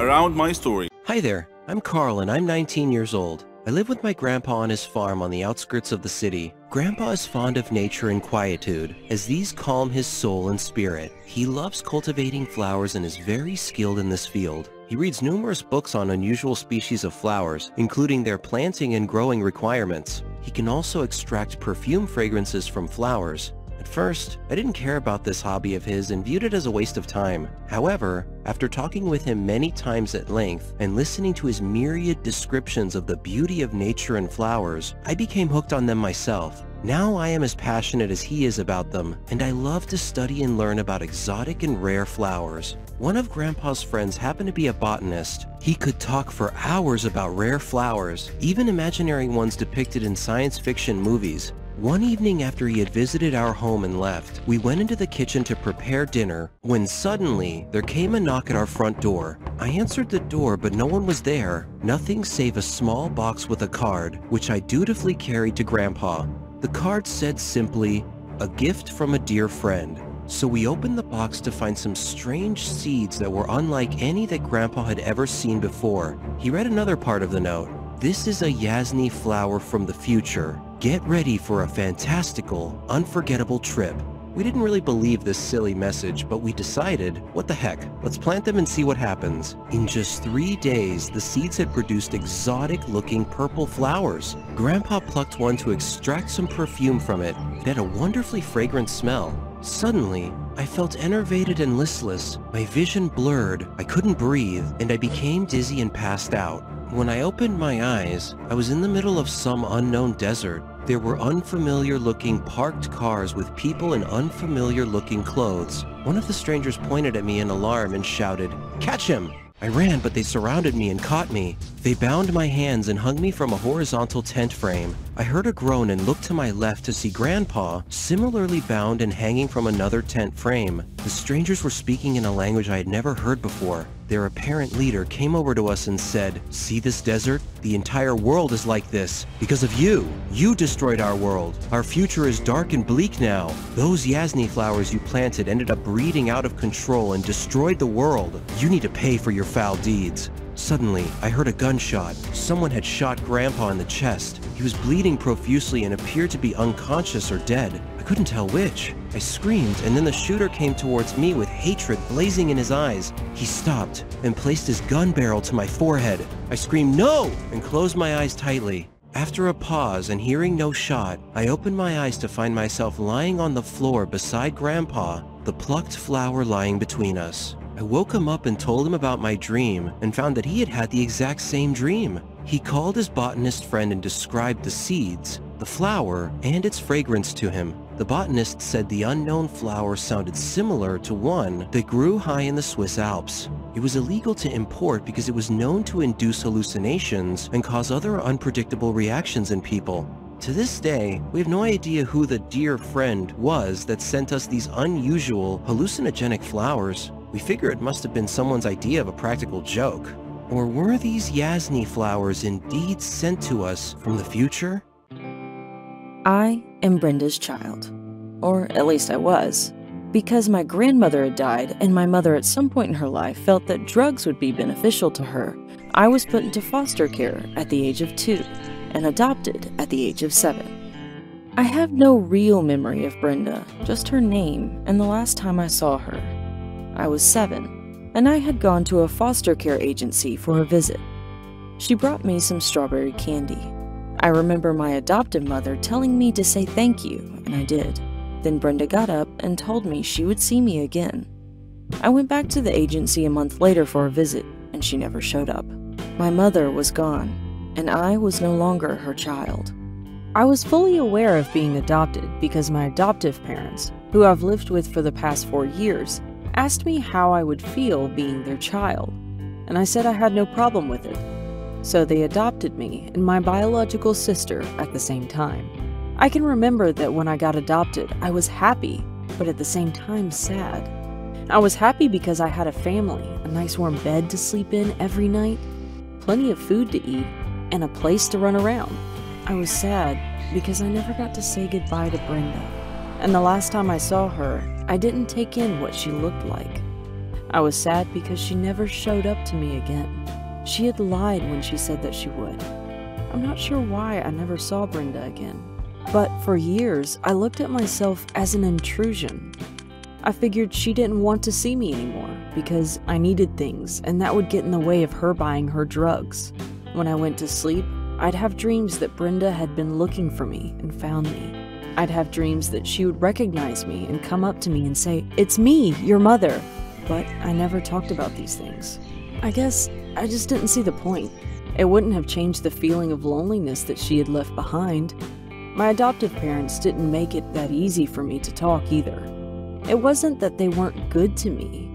around my story. Hi there, I'm Carl and I'm 19 years old. I live with my grandpa on his farm on the outskirts of the city. Grandpa is fond of nature and quietude, as these calm his soul and spirit. He loves cultivating flowers and is very skilled in this field. He reads numerous books on unusual species of flowers, including their planting and growing requirements. He can also extract perfume fragrances from flowers. At first, I didn't care about this hobby of his and viewed it as a waste of time. However, after talking with him many times at length and listening to his myriad descriptions of the beauty of nature and flowers, I became hooked on them myself. Now I am as passionate as he is about them, and I love to study and learn about exotic and rare flowers. One of Grandpa's friends happened to be a botanist. He could talk for hours about rare flowers, even imaginary ones depicted in science fiction movies. One evening after he had visited our home and left, we went into the kitchen to prepare dinner when suddenly there came a knock at our front door. I answered the door, but no one was there. Nothing save a small box with a card, which I dutifully carried to Grandpa. The card said simply, "A gift from a dear friend." So we opened the box to find some strange seeds that were unlike any that Grandpa had ever seen before. He read another part of the note. "This is a Yasni flower from the future. Get ready for a fantastical, unforgettable trip." We didn't really believe this silly message, but we decided, what the heck, let's plant them and see what happens. In just 3 days, the seeds had produced exotic-looking purple flowers. Grandpa plucked one to extract some perfume from it. It had a wonderfully fragrant smell. Suddenly, I felt enervated and listless. My vision blurred, I couldn't breathe, and I became dizzy and passed out. When I opened my eyes, I was in the middle of some unknown desert. There were unfamiliar-looking parked cars with people in unfamiliar-looking clothes. One of the strangers pointed at me in alarm and shouted, "Catch him!" I ran, but they surrounded me and caught me. They bound my hands and hung me from a horizontal tent frame. I heard a groan and looked to my left to see Grandpa, similarly bound and hanging from another tent frame. The strangers were speaking in a language I had never heard before. Their apparent leader came over to us and said, "See this desert? The entire world is like this. Because of you. You destroyed our world. Our future is dark and bleak now. Those Yasni flowers you planted ended up breeding out of control and destroyed the world. You need to pay for your foul deeds." Suddenly, I heard a gunshot. Someone had shot Grandpa in the chest. He was bleeding profusely and appeared to be unconscious or dead. I couldn't tell which. I screamed, and then the shooter came towards me with hatred blazing in his eyes. He stopped and placed his gun barrel to my forehead. I screamed, "No!" and closed my eyes tightly. After a pause and hearing no shot, I opened my eyes to find myself lying on the floor beside Grandpa, the plucked flower lying between us. I woke him up and told him about my dream and found that he had had the exact same dream. He called his botanist friend and described the seeds, the flower, and its fragrance to him. The botanist said the unknown flower sounded similar to one that grew high in the Swiss Alps. It was illegal to import because it was known to induce hallucinations and cause other unpredictable reactions in people. To this day, we have no idea who the dear friend was that sent us these unusual, hallucinogenic flowers. We figure it must have been someone's idea of a practical joke. Or were these Yasni flowers indeed sent to us from the future? I am Brenda's child. Or at least I was. Because my grandmother had died and my mother at some point in her life felt that drugs would be beneficial to her, I was put into foster care at the age of 2 and adopted at the age of 7. I have no real memory of Brenda, just her name and the last time I saw her. I was 7, and I had gone to a foster care agency for a visit. She brought me some strawberry candy. I remember my adoptive mother telling me to say thank you, and I did. Then Brenda got up and told me she would see me again. I went back to the agency a month later for a visit, and she never showed up. My mother was gone, and I was no longer her child. I was fully aware of being adopted because my adoptive parents, who I've lived with for the past 4 years, asked me how I would feel being their child, and I said I had no problem with it. So they adopted me and my biological sister at the same time. I can remember that when I got adopted, I was happy, but at the same time sad. I was happy because I had a family, a nice warm bed to sleep in every night, plenty of food to eat, and a place to run around. I was sad because I never got to say goodbye to Brenda, and the last time I saw her, I didn't take in what she looked like. I was sad because she never showed up to me again. She had lied when she said that she would. I'm not sure why I never saw Brenda again, but for years I looked at myself as an intrusion. I figured she didn't want to see me anymore because I needed things, and that would get in the way of her buying her drugs. When I went to sleep, I'd have dreams that Brenda had been looking for me and found me. I'd have dreams that she would recognize me and come up to me and say, "It's me, your mother." But I never talked about these things. I guess I just didn't see the point. It wouldn't have changed the feeling of loneliness that she had left behind. My adoptive parents didn't make it that easy for me to talk either. It wasn't that they weren't good to me.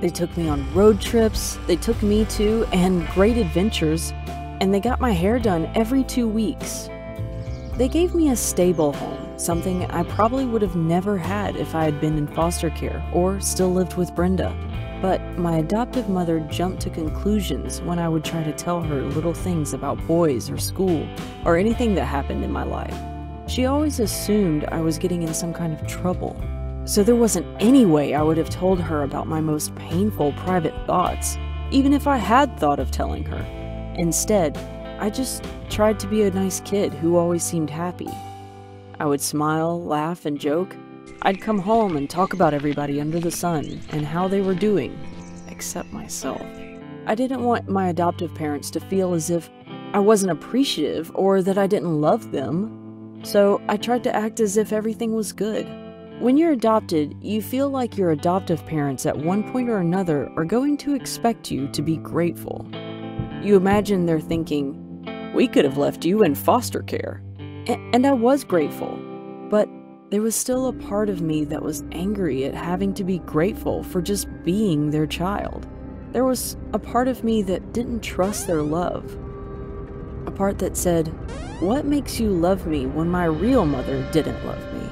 They took me on road trips, they took me to and great adventures, and they got my hair done every 2 weeks. They gave me a stable home, something I probably would have never had if I had been in foster care or still lived with Brenda. But my adoptive mother jumped to conclusions when I would try to tell her little things about boys or school or anything that happened in my life. She always assumed I was getting in some kind of trouble. So there wasn't any way I would have told her about my most painful private thoughts, even if I had thought of telling her. Instead, I just tried to be a nice kid who always seemed happy. I would smile, laugh, and joke. I'd come home and talk about everybody under the sun and how they were doing, except myself. I didn't want my adoptive parents to feel as if I wasn't appreciative or that I didn't love them, so I tried to act as if everything was good. When you're adopted, you feel like your adoptive parents at one point or another are going to expect you to be grateful. You imagine they're thinking, "We could have left you in foster care." And I was grateful, but there was still a part of me that was angry at having to be grateful for just being their child. There was a part of me that didn't trust their love. A part that said, "What makes you love me when my real mother didn't love me?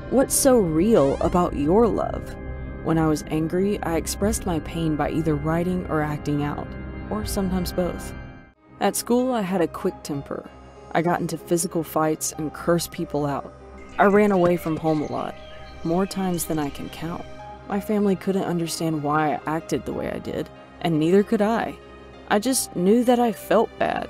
What's so real about your love?" When I was angry, I expressed my pain by either writing or acting out, or sometimes both. At school, I had a quick temper. I got into physical fights and cursed people out. I ran away from home a lot, more times than I can count. My family couldn't understand why I acted the way I did, and neither could I. I just knew that I felt bad.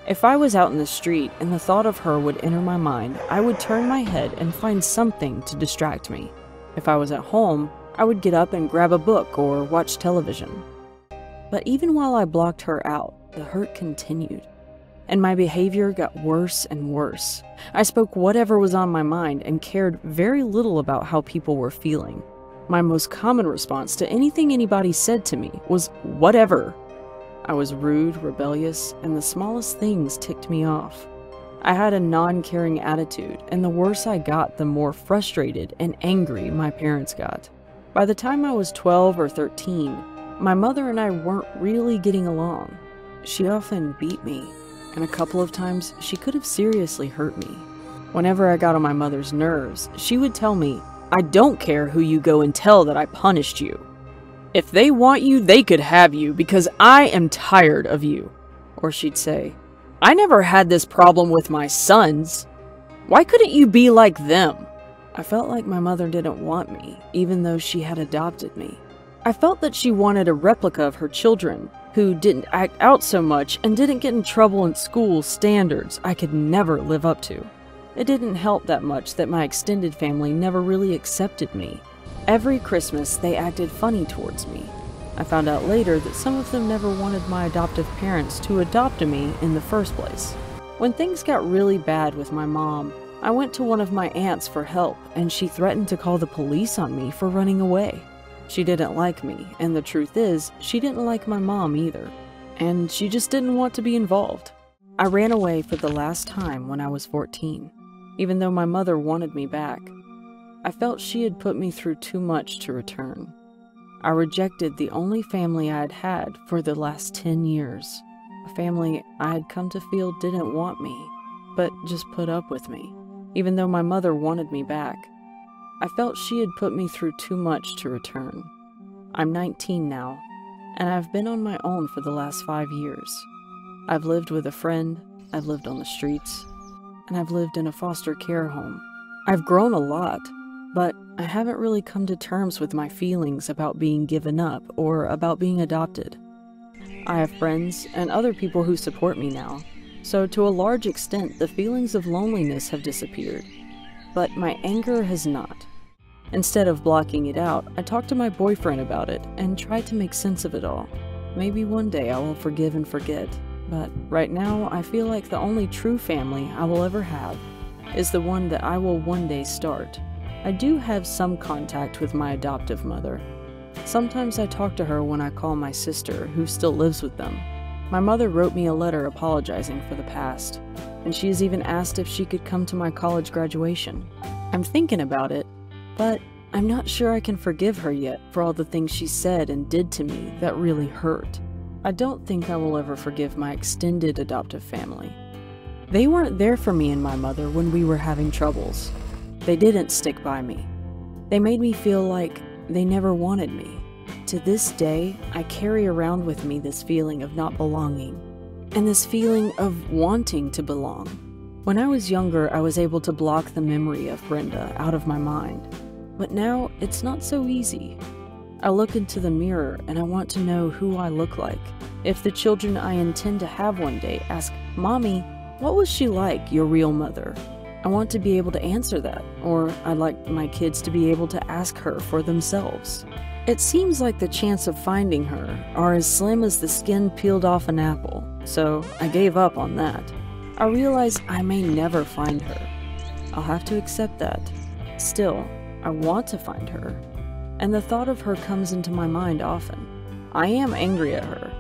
If I was out in the street and the thought of her would enter my mind, I would turn my head and find something to distract me. If I was at home, I would get up and grab a book or watch television. But even while I blocked her out, the hurt continued, and my behavior got worse and worse. I spoke whatever was on my mind and cared very little about how people were feeling. My most common response to anything anybody said to me was, "Whatever." I was rude, rebellious, and the smallest things ticked me off. I had a non-caring attitude, and the worse I got, the more frustrated and angry my parents got. By the time I was 12 or 13, my mother and I weren't really getting along. She often beat me, and a couple of times she could have seriously hurt me. Whenever I got on my mother's nerves, she would tell me, "I don't care who you go and tell that I punished you. If they want you, they could have you because I am tired of you." Or she'd say, "I never had this problem with my sons. Why couldn't you be like them?" I felt like my mother didn't want me, even though she had adopted me. I felt that she wanted a replica of her children, who didn't act out so much and didn't get in trouble in school standards I could never live up to. It didn't help that much that my extended family never really accepted me. Every Christmas, they acted funny towards me. I found out later that some of them never wanted my adoptive parents to adopt me in the first place. When things got really bad with my mom, I went to one of my aunts for help, and she threatened to call the police on me for running away. She didn't like me, and the truth is, she didn't like my mom either, and she just didn't want to be involved. I ran away for the last time when I was 14, even though my mother wanted me back. I felt she had put me through too much to return. I rejected the only family I had had for the last 10 years, a family I had come to feel didn't want me, but just put up with me, even though my mother wanted me back. I felt she had put me through too much to return. I'm 19 now, and I've been on my own for the last 5 years. I've lived with a friend, I've lived on the streets, and I've lived in a foster care home. I've grown a lot, but I haven't really come to terms with my feelings about being given up or about being adopted. I have friends and other people who support me now, so to a large extent the feelings of loneliness have disappeared. But my anger has not. Instead of blocking it out, I talked to my boyfriend about it and tried to make sense of it all. Maybe one day I will forgive and forget, but right now I feel like the only true family I will ever have is the one that I will one day start. I do have some contact with my adoptive mother. Sometimes I talk to her when I call my sister, who still lives with them. My mother wrote me a letter apologizing for the past, and she has even asked if she could come to my college graduation. I'm thinking about it, but I'm not sure I can forgive her yet for all the things she said and did to me that really hurt. I don't think I will ever forgive my extended adoptive family. They weren't there for me and my mother when we were having troubles. They didn't stick by me. They made me feel like they never wanted me. To this day, I carry around with me this feeling of not belonging, and this feeling of wanting to belong. When I was younger, I was able to block the memory of Brenda out of my mind, but now it's not so easy. I look into the mirror and I want to know who I look like. If the children I intend to have one day ask, "Mommy, what was she like, your real mother?" I want to be able to answer that, or I'd like my kids to be able to ask her for themselves. It seems like the chance of finding her are as slim as the skin peeled off an apple, so I gave up on that. I realize I may never find her. I'll have to accept that. Still, I want to find her, and the thought of her comes into my mind often. I am angry at her.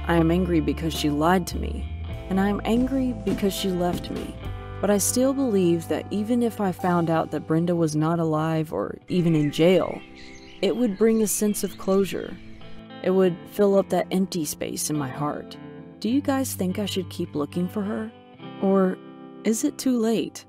I am angry because she lied to me, and I am angry because she left me. But I still believe that even if I found out that Brenda was not alive or even in jail, it would bring a sense of closure. It would fill up that empty space in my heart. Do you guys think I should keep looking for her? Or is it too late?